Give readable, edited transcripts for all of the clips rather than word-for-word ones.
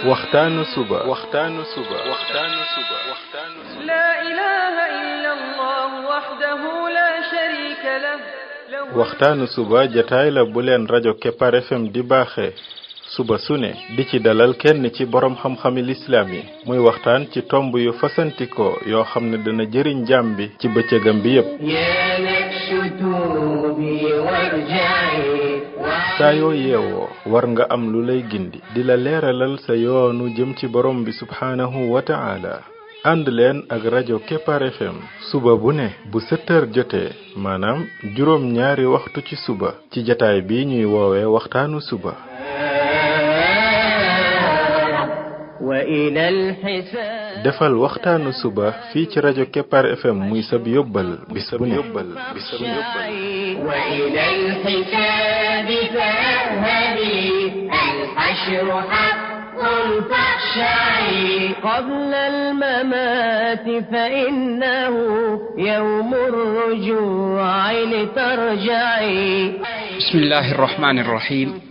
waxtaanu suba لا إله إلا الله وحده لا شريك له waxtaanu suba jataay la bu leen rajo Kepar FM di baaxee suba su ne di ci dalal kenn ci borom xam-xami lislaam yi muy waxtaan ci tomb yu fasantikoo yoo xam ne dana jëriñ jaam bi ci bëccëgam bi yépp saa yoo yeewoo war nga am lu lay gindi di la leeralal sa yoonu jëm ci borom bi subhaanahu wa ta'ala ànd leen ak rajo Kepar FM suba bu ne bu 7h jotee maanaam juróom ñaari waxtu ci suba ci jataay bi ñuy woowee waxtaanu suba defal waxtaanu suba fii ci rajo Kepar FM muy sab yóbbal bis bu ne قبل الممات فإنه يوم الرجوع لترجعي بسم الله الرحمن الرحيم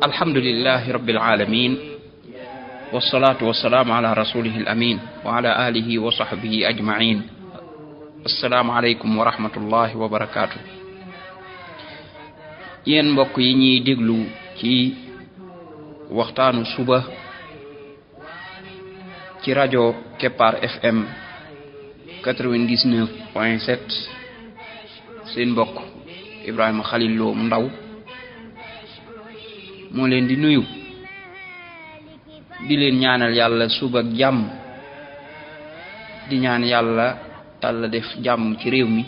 الحمد لله رب العالمين والصلاة والسلام على رسوله الأمين وعلى آله وصحبه أجمعين السلام عليكم ورحمة الله وبركاته yéen mbokk yi ñuy déglu ci waxtaanu suba ci rajo Kepar FM 99.7 seen mbokk Ibrahima Khalil Lo mu ndaw moo leen di nuyu di leen ñaanal yàlla suba ak jàmm di ñaan yàlla def jàmm ci réew mi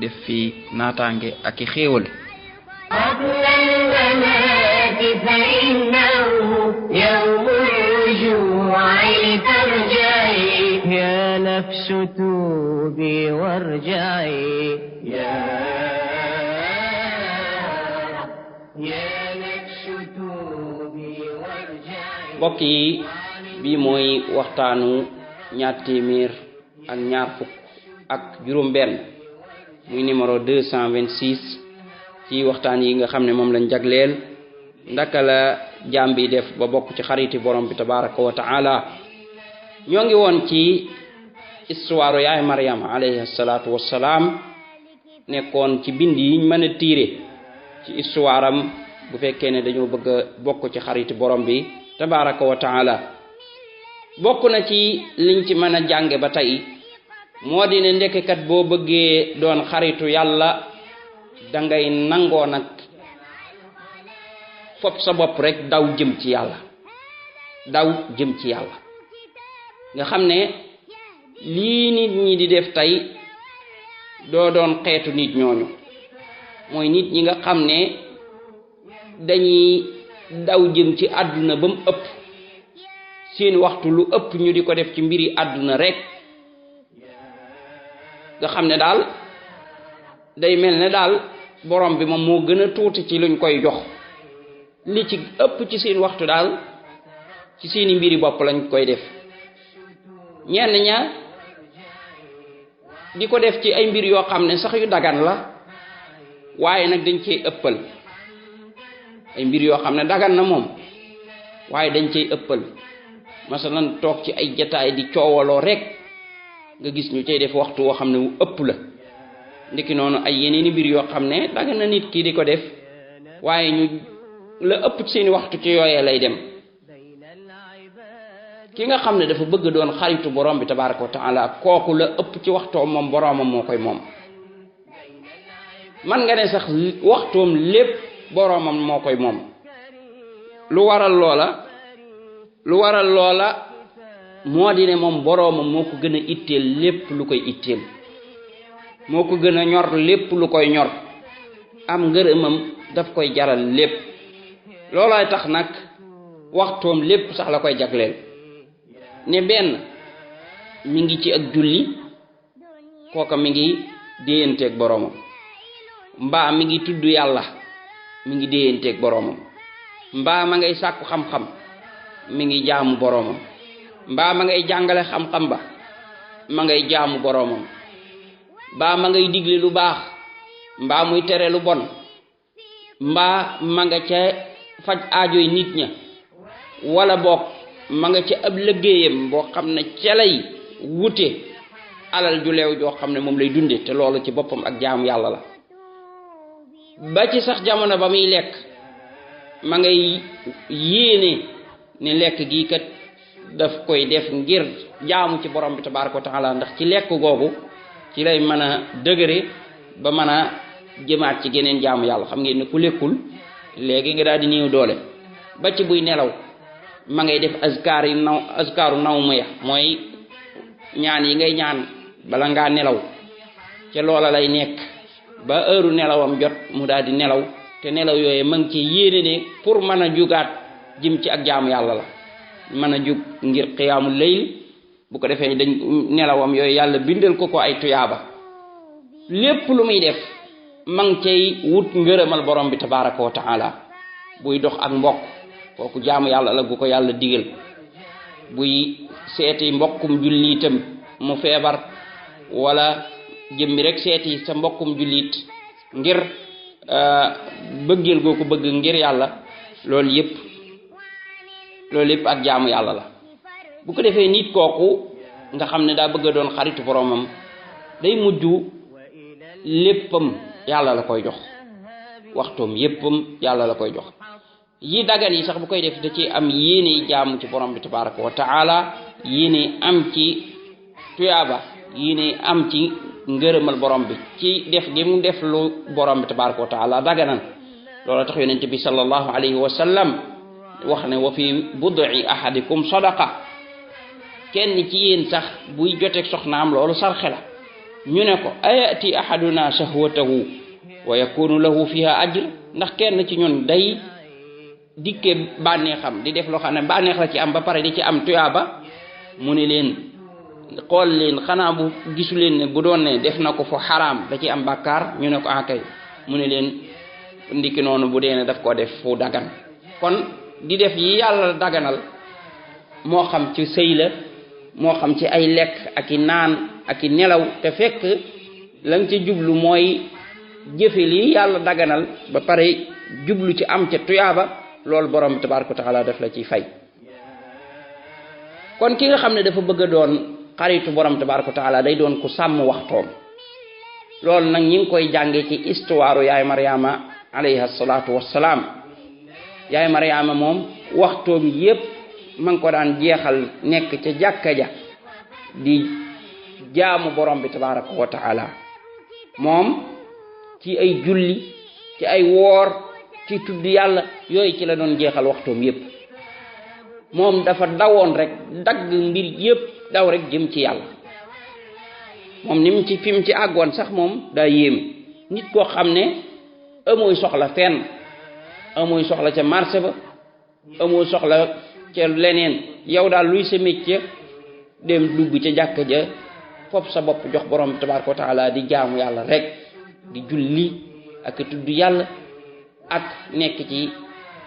def fi naataange ak i xéewal فإنه يوم الرجوع لترجعي يا نفس توبي وارجعي يا نفس توبي وارجعي mbokk yi bi mooy waxtaanu ñaar téeméer ak ñaar fukk ak juróom benn muy numéro 226 ci waxtaan yi nga xam ne moom lañ jagleel ndaka la jaam bi def ba bokk ci xariti borom bi tabaraka wa taala ñoo ngi woon ci histoire yaay Maryam alayhi salaatu wassalaam nekkoon ci bind yiñ mën a tiire ci histoire am bu fekkee ne dañoo bëgg a bokk ci xariti borom bi tabaraka wa taala bokk na ci liñ ci mën a jànge ba tey moo di ne ndekkat boo bëggee doon xaritu yàlla dangay nangoo nag fop sa bopp rek daw jëm ci yàlla nga xam ne lii nit ñi di def tey doo doon xeetu nit ñooñu mooy nit ñi nga xam ne dañuy daw jëm ci àdduna ba mu ëpp seen waxtu lu ëpp ñu di ko def ci mbiri àdduna rek nga xam ne daal day mel ne daal borom bi moom moo gën a tuuti ci luñ koy jox li ci ëpp ci seen waxtu daal ci seeni mbiri bopp lañ koy def ñenn ña di ko def ci ay mbir yoo xam ne sax yu dagan la waaye nag dañ cey ëppal ay mbir yoo xam ne dagan na moom waaye dañ cey ëppal masalan toog ci ay jataay di coowaloo rek nga gis ñu cey def waxtu woo xam ne wu ëpp la ndiki noonu ay yeneeni mbir yoo xam ne dagan na nit ki di ko def waaye ñu la ëpp ci seeni waxtu ci yooyee lay dem ki nga xam ne dafa bëgg doon xaritu borom bi tabaraka wa taala kooku la ëpp ci waxtoom moom boromam moo koy moom man nga ne sax waxtoom lépp boromam moo koy moom lu waral loola moo di ne moom boromam moo ko gën a itteel lépp lu koy itteel moo ko gën a ñor lépp lu koy ñor am ngërëmam daf koy jaral lépp loolooy tax nag waxtoom lépp sax la koy jagleel ne benn mi ngi ci ak julli kooka mi ngi déyanteeg boromam mbaa mi ngi tudd yàlla mi ngi déyanteeg boromam mbaa ma ngay sàkku xam-xam mi ngi jaamu boromam mbaa ma ngay jàngale xam-xam ba ma ngay jaamu boromam mbaa ma ngay digle lu baax mbaa muy tere lu bon mbaa ma nga ca faj aajoy nit ña wala boog ma nga ci ab liggéeyam boo xam ne ca lay wute alal ju leew joo xam ne moom lay dunde te loolu ci boppam ak jaamu yàlla la ba ci sax jamono ba muy lekk ma ngay yéene ne lekk gi kat daf koy def ngir jaamu ci borom bi tabaaraka wa taala ndax ci lekk googu ci lay mën a dëgëre ba mën a jëmaat ci geneen jaamu yàlla xam ngeen ne ku lekkul léegi nga daal di néew doole ba ci buy nelaw ma ngay def azkaaru nawm ya mooy ñaan yi ngay ñaan bala ngaa nelaw ca loola lay nekk ba heure nelawam jot mu daal di nelaw te nelaw yooyu ma ngi ci yéene ne pour mën a jugaat jëm ci ak jaamu yàlla la mën a jug ngir qiyaamul layl bu ko defee dañ nelawam yooyu yàlla bindal ko ay tuyaaba lépp lu muy def ma ngi cay wut ngërëmal borom bi tabaaraka wa taala buy dox ak mbokk kooku jaamu yàlla la gu ko yàlla digal buy seeti mbokkum jullitam mu feebar wala jëmmi rek seeti sa mbokkum jullit ngir bëggeel goo ko bëgg ngir yàlla loolu yëpp ak jaamu yàlla la bu ko defee nit kooku nga xam ne daa bëgg a doon xaritu boromam day mujj léppam yàlla la koy jox waxtoom yéppam yàlla la koy jox yi dagan yi sax bu koy def da ci am yéene jaamu ci borom bi tabaraka wa taala yéene am ci tuyaaba yéene am ci ngërëmal borom bi ci def gi mu def lu borom bi tabaraka wa taala daganan loolu tax yonent bi sallallahu alayhi wa sallam wax ne wa fi bud'i ahadikum sadaqa kenn ci yéen sax buy joteeg soxnaam loolu sarxe la ñu ne ko ayati ahaduna shahwatahu wa yakunu lahu fiha ajr ndax kenn ci ñun day dikke bànneexam di def loo xam ne bànneex la ci am ba pare di ci am tuyaaba mu ne leen xool leen xanaa bu gisu leen ne bu doon ne def na ko fu xaraam da ci am bàkkaar ñu ne ko akay mu ne leen ndiki noonu bu dee ne daf koo def fu dagan kon di def yi yàlla daganal moo xam ci sëy la moo xam ci ay lekk ak i naan ak i nelaw te fekk la nga ci jublu mooy jëfe li yàlla daganal ba pare jublu ci am ca tuyaaba loolu borom bi tabaaraka wa taala daf la ciy fay kon ki nga xam ne dafa bëgg a doon xaritu borom tabaaraka wa taala day doon ku sàmm waxtoom loolu nag ñi ngi koy jànge ci histoire yaay Mariama alayha salaatu wassalaam yaay Mariama moom waxtoom yépp ma ngi ko daan jeexal nekk ca jàkka ja di jaamu borom bi tabaaraka wa taala moom ci ay julli ci ay woor ci tudd yàlla yooyu ci la doon jeexal waxtoom yépp moom dafa dawoon rek dagg mbir yépp daw rek jëm ci yàlla moom ni mu ci fi mu ci àggoon sax moom daa yéeme nit koo xam ne amooy soxla fenn amooy soxla ca marché ba amooy soxla ca leneen yow daal luy sa métier dem dugg ca jàkka ja fopp sa bopp jox borom bi tabaaraka wa taala di jaamu yàlla rek di julli ak tudd yàlla ak nekk ci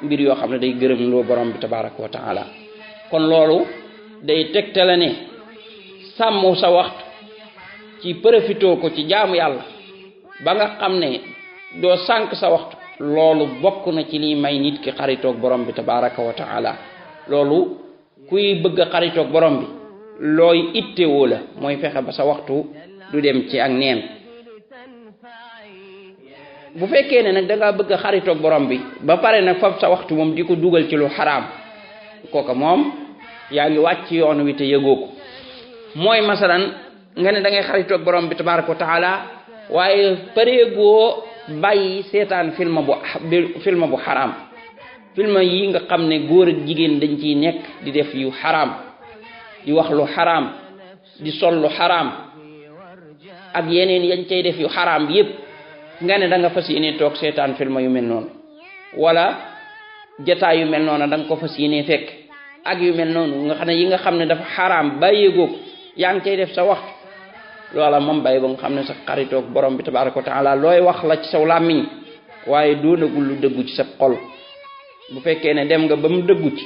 mbir yoo xam ne day gërëm loo borom bi tabaaraka wa taala kon loolu day tegtale ne sàmm sa waxtu ci profitoo ko ci jaamu yàlla ba nga xam ne doo sànk sa waxtu loolu bokk na ci liy may nit ki xaritoog borom bi tabaaraka wa taala loolu kuy bëgg a xaritoog borom bi looy ittewoo la mooy fexe ba sa waxtu du dem ci ak neen bu fekkee ne nag dangaa bëgg a xaritoog borom bi ba pare nag fab sa waxtu moom di ko dugal ci lu xaraam kooka moom yaa ngi wàcc yoon wi te yëgoo ko mooy masalan nga ne da ngay xaritoog borom bi tabaaraka wa taala waaye pareegoo bàyyi seetaan film bu xaraam film yi nga xam ne góor ak jigéen dañ ciy nekk di def yu xaraam di wax lu xaraam di sol lu xaraam ak yeneen yañ cay def yu xaraam yépp nga ne da nga fas yéene toog seetaan film yu mel noonu wala jataay yu mel noonu da nga ko fas yéene fekk ak yu mel noonu nga xam ne yi nga xam ne dafa xaraam bàyyeegoo ko yaa ngi cay def sa waxtu loola moom bàyyi ba nga xam ne sa xaritoog borom bi tabaaraka wa taala looy wax la ci saw làmmiñ waaye doonagul lu dëggu ci sa xol bu fekkee ne dem nga ba mu dëggu ci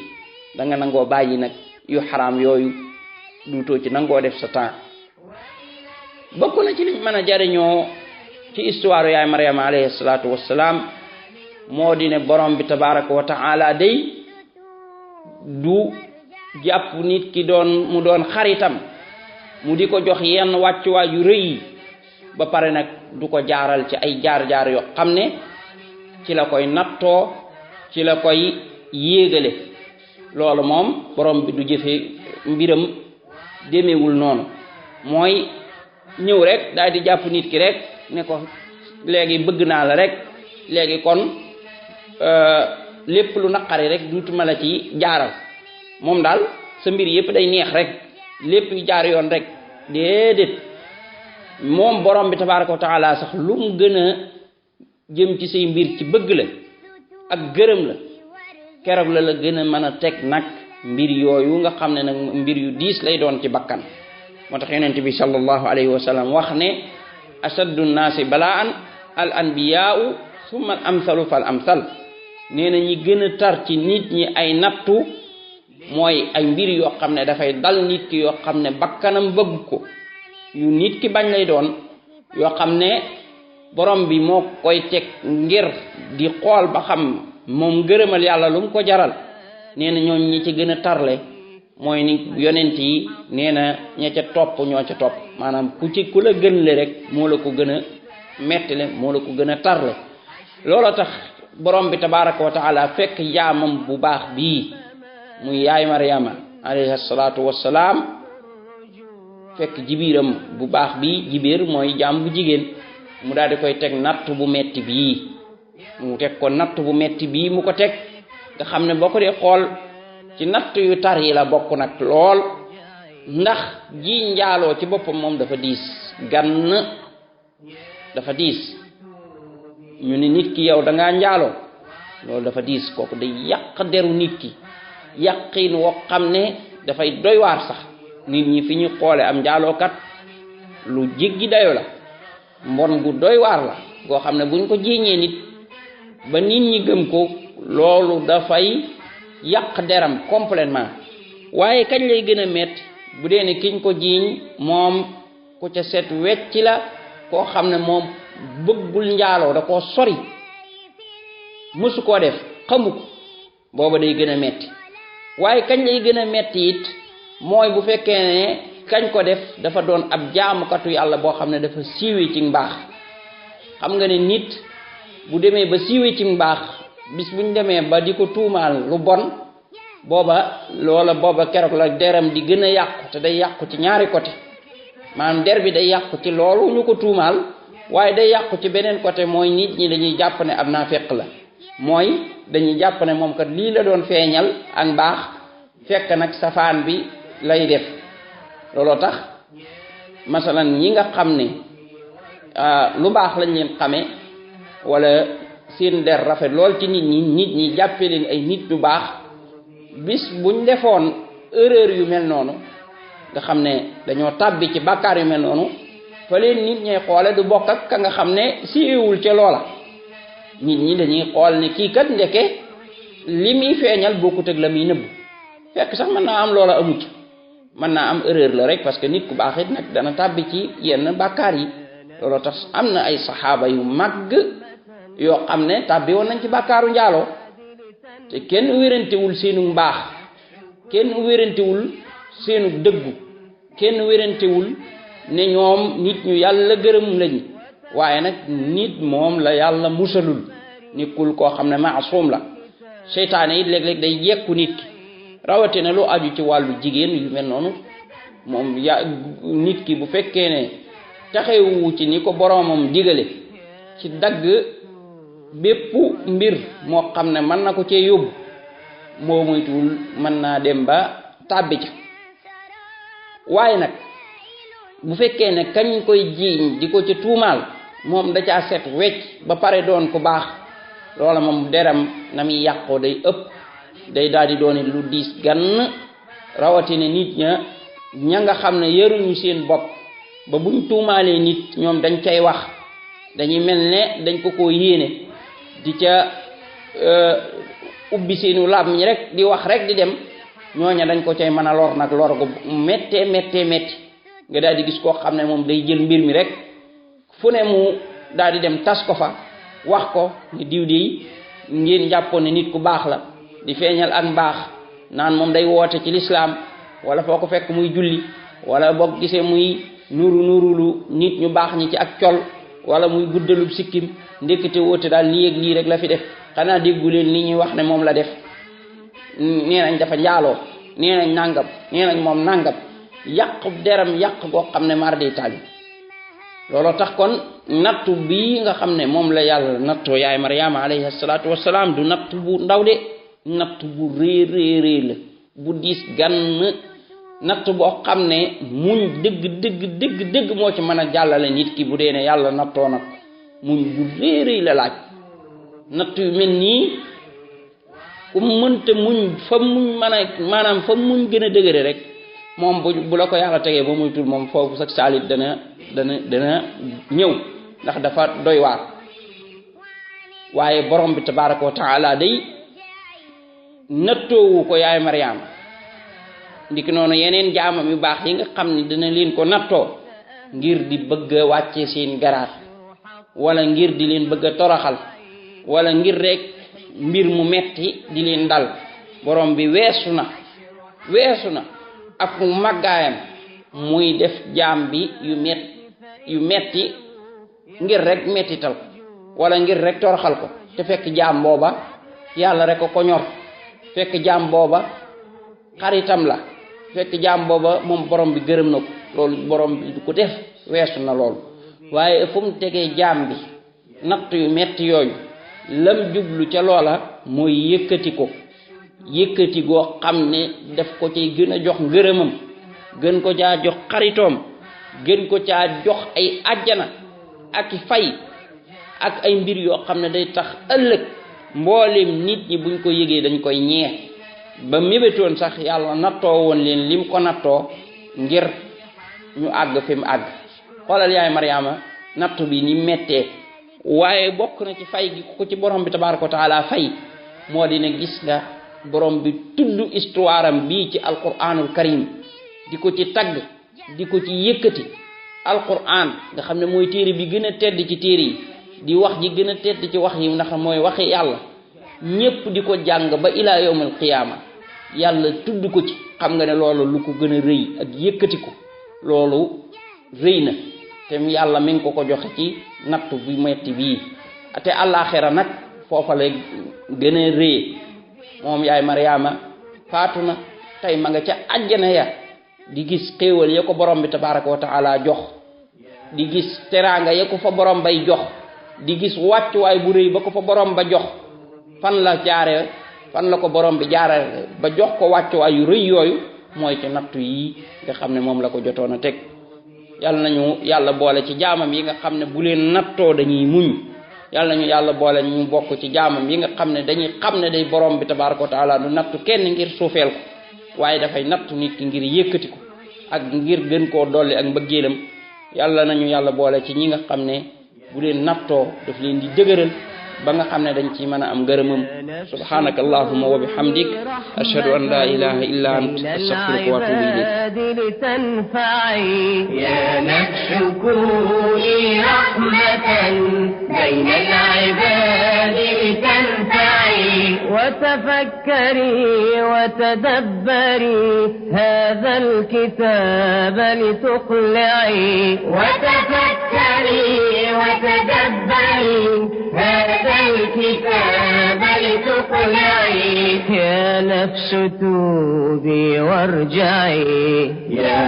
da nga nangoo bàyyi nag yu xaraam yooyu duutoo ci nangoo def sa temps bokk na ci liñ mën a jariñoo ci histoire yaay Mariama alayhi salaatu wassalaam moo di ne borom bi tabaaraka wa taala day du jàpp nit ki mu doon xaritam mu di ko jox yenn wàccuwaay yu rëy ba pare nag du ko jaaral ci ay jaar-jaar yoo xam ne ci la koy nattoo ci la koy yéegale loolu moom borom bi du jëfe mbiram demewul noonu mooy ñëw rek daal di jàpp nit ki rek ne ko léegi bëgg naa la rek léegi kon lépp lu naqari rek duutuma la ci jaaral moom daal sa mbir yépp day neex rek lépp yu jaar yoon rek déedéet moom borom bi tabaaraka wa taala sax lu mu gën a jëm ci say mbir ci bëgg la ak gërëm la keroog la gën a mën a teg nag mbir yooyu nga xam ne nag mbir yu diis lay doon ci bakkan moo tax yonent bi sallallahu alayhi wa sallam wax ne ashaddu nnaasi balaan al anbiyaau summa al amsalu fal amsal nee na ñi gën a tar ci nit ñi ay nattu mooy ay mbir yoo xam ne dafay dal nit ki yoo xam ne bakkanam bëgg ko yu nit ki bañ lay doon yoo xam ne borom bi moo koy teg ngir di xool ba xam moom gërëmal yàlla lu mu ko jaral nee na ñooñ ñi ci gën a tarle mooy ni yonent yi nee na ña ca topp ñoo ca topp maanaam ku la gën le rek moo la ko gën a mettile moo la ko gën a tarle loolu tax borom bi tabaraka wa taala fekk jaamam bu baax bii muy yaay Maryama alayhi salaatu wassalaam fekk jibiram bu baax bi jibir mooy jaam bu jigéen mu daal di koy teg natt bu metti bii mu teg ko natt bu metti bii mu ko teg nga xam ne boo ko dee xool ci natt yu tar yi la bokk nag lool ndax ji njaaloo ci boppam moom dafa diis gann dafa diis ñu ne nit ki yow da ngaa njaaloo loolu dafa diis kooku day yàq deru nit ki yàqin woo xam ne dafay doy waar sax nit ñi fi ñu xoole am njaalookat lu jéggi dayo la mbon gu doy waar la goo xam ne buñ ko jiiñee nit ba nit ñi gëm ko loolu dafay yàq deram complètement waaye kañ lay gën a metti bu dee ne kiñ ko jiiñ moom ku ca set wecc la koo xam ne moom bëggul njaaloo da koo sori mësu koo def xamu ko booba day gën a metti waaye kañ lay gën a metti it mooy bu fekkee ne kañ ko def dafa doon ab jaamukatu yàlla boo xam ne dafa siiwee ci mbaax xam nga ne nit bu demee ba siiwee ci mbaax bis buñ demee ba di ko tuumaal lu bon booba keroog la deram di gën a yàqu te day yàqu ci ñaari côté maanaam der bi day yàqu ci loolu ñu ko tuumaal waaye day yàqu ci beneen côté mooy nit ñi dañuy jàpp ne ab naafeq la mooy dañuy jàpp ne moom kat lii la doon feeñal ak mbaax fekk nag safaan bi lay def looloo tax masalan ñi nga xam ne lu baax lañ leen xamee wala seen der rafet lool ci nit ñi jàppe leen ay nit ñu baax bis buñ defoon erreur yu mel noonu nga xam ne dañoo tàbbi ci bàkkaar yu mel noonu fa leen nit ñay xoole du bokk ak ka nga xam ne siiwul ca loola nit ñi dañuy xool ne kii kat ndeke li muy feeñal bokkut ak la muy nëbb fekk sax mën naa am loola amu ci mën naa am erreur la rek parce que nit ku baax it nag dana tàbbi ci yenn bàkkaar yi looloo tax am na ay saxaaba yu màgg yoo xam ne tàbbi woon nañ ci bàkkaaru njaaloo te kenn wérantewul seenu mbaax kenn wérantewul seenu dëggu kenn wérantewul ne ñoom nit ñu yàlla gërëm lañ waaye nag nit moom la yàlla musalul nekkul koo xam ne maasum la seytaane it léeg-léeg day yekku nit ki rawatina lu aju ci wàllu jigéen yu mel noonu moom nit ki bu fekkee ne taxewu ci ni ko boroomam digale ci dagg bépp mbir moo xam ne mën na ko cee yóbbu moo moytuwul mën naa dem ba tàbbi ca waaye nag bu fekkee ne kañ koy jiiñ di ko ci tuumaal moom da caa set wecc ba pare doon ku baax loola moom deram na muy yàqoo day ëpp day daal di doon lu diis gann rawatina nit ña nga xam ne yaruñu seen bopp ba buñ tuumaalee nit ñoom dañ cay wax dañuy mel ne dañ ko yéene di ca ubbi seenu làmmiñ rek di wax rek di dem ñooña dañ ko cay mën a lor nag lor gu méttee métti nga daal di gis koo xam ne moom day jël mbir mi rek fu ne mu daal di dem tas ko fa wax ko ni diw di ngeen jàppoon ne nit ku baax la di feeñal ak mbaax naan moom day woote ci lislaam wala foo ko fekk muy julli wala boo gisee muy nurulu nit ñu baax ñi ci ak col wala muy guddalub sikkim ndekete woote daal lii ak lii rek la fi def xanaa déggu leen li ñuy wax ne moom la def nee nañ dafa njaaloo nee nañ nangam nee nañ moom nangam yàq deram yàq goo xam ne mar day tali looloo tax kon nattu bii nga xam ne moom la yàlla nattoo yaay Maryama alayhi salaatu wassalaam du nattu bu ndaw de nattu bu réy la bu diis gann natt boo xam ne muñ dëgg moo ci mën a jàllale nit ki bu dee ne yàlla nattoo nag muñ bu réy la laaj natt yu mel nii ku mënta muñ fa muñ mën a maanaam fa muñ gën a dëgëre rek moom bu la ko yàlla tegee ba muy tul moom foofu sax saalit dana ñëw ndax dafa doy waar waaye borom bi tabaraka wa taala day nattoowu ko yaay Maryama ndiki noonu yeneen jaamam yu baax yi nga xam ne dina leen ko nattoo ngir di bëgg a wàcce seen garaat wala ngir di leen bëgg a toroxal wala ngir rek mbir mu metti di leen dal borom bi weesu na ak màggaayam muy def jaam bi yu metti ngir rek mettital ko wala ngir rek toroxal ko te fekk jaam booba yàlla rek ko ñor fekk jaam booba xaritam la fekk jaam booba moom borom bi gërëm na ko loolu borom bi du ko def weesu na loolu waaye fu mu tegee jaam bi natt yu metti yooyu lam jublu ca loola mooy yëkkati goo xam ne daf ko ci gën a jox ngërëmam gën ko caa jox xaritoom gën ko caa jox ay àjjana ak fay ak ay mbir yoo xam ne day tax ëllëg mboolem nit ñi buñ ko yëgee dañ koy ñee ba mébétoon sax yàlla nattoo woon leen lim ko nattoo ngir ñu àgg fi mu àgg xoolal yaay Maryama nattu bi ni mettee waaye bokk na ci fay gi ko ci borom bi tabaraka wa taala fay moo di ne gis nga borom bi tudd histoire am bii ci alquranul karim di ko ci tagg di ko ci yëkkati alquran nga xam ne mooy téere bi gën a tedd ci téere yi di wax ji gën a tedd ci wax yi ndax mooy waxi yàlla ñépp di ko jàng ba ilaa yawmal qiyaama yàlla tudd ko ci xam nga ne loolu lu ko gën a rëy ak yëkkati ko loolu rëy na te yàlla mi ngi ko joxe ci nattu bi metti bii te àllaaxira nag foofa la gën a rëy moom yaay Maryama faatu na tey ma nga ca àjjana ya di gis xéewal ya ko borom bi tabaraka wa taala jox di gis teraanga ya ko fa borom bay jox di gis wàccuwaay bu rëy ba ko fa borom ba jox fan la ko borom bi jaare ba jox ko wàccuwaay yu rëy yooyu mooy ci nattu yi nga xam ne moom la ko jotoon a teg yàlla nañu yàlla boole ci jaamam yi nga xam ne bu leen nattoo dañuy muñ yàlla nañu yàlla boole ñu bokk ci jaamam yi nga xam ne dañuy xam ne day borom bi tabaraka wa taala du nattu kenn ngir suufeel ko waaye dafay nattu nit ki ngir yëkkati ko ak ngir gën koo dolli ak mbëggeelam yàlla nañu yàlla boole ci ñi nga xam ne bu leen nattoo daf leen di dëgëral ba nga xam ne dañ ci mën a am ngërëmam subhanaka allahumma wa bihamdik ashhadu an la ilaha illa ant astaghfiruka wa atubu ilayk ya nafsu kuni rahmatan bayna al-ibadi litanfa'i wa tafakkari wa tadabbari hadha al-kitab lituqla'i wa tafakkari wa tadabbari هذا الكتاب لتقلعي يا نفس توبي وارجعي يا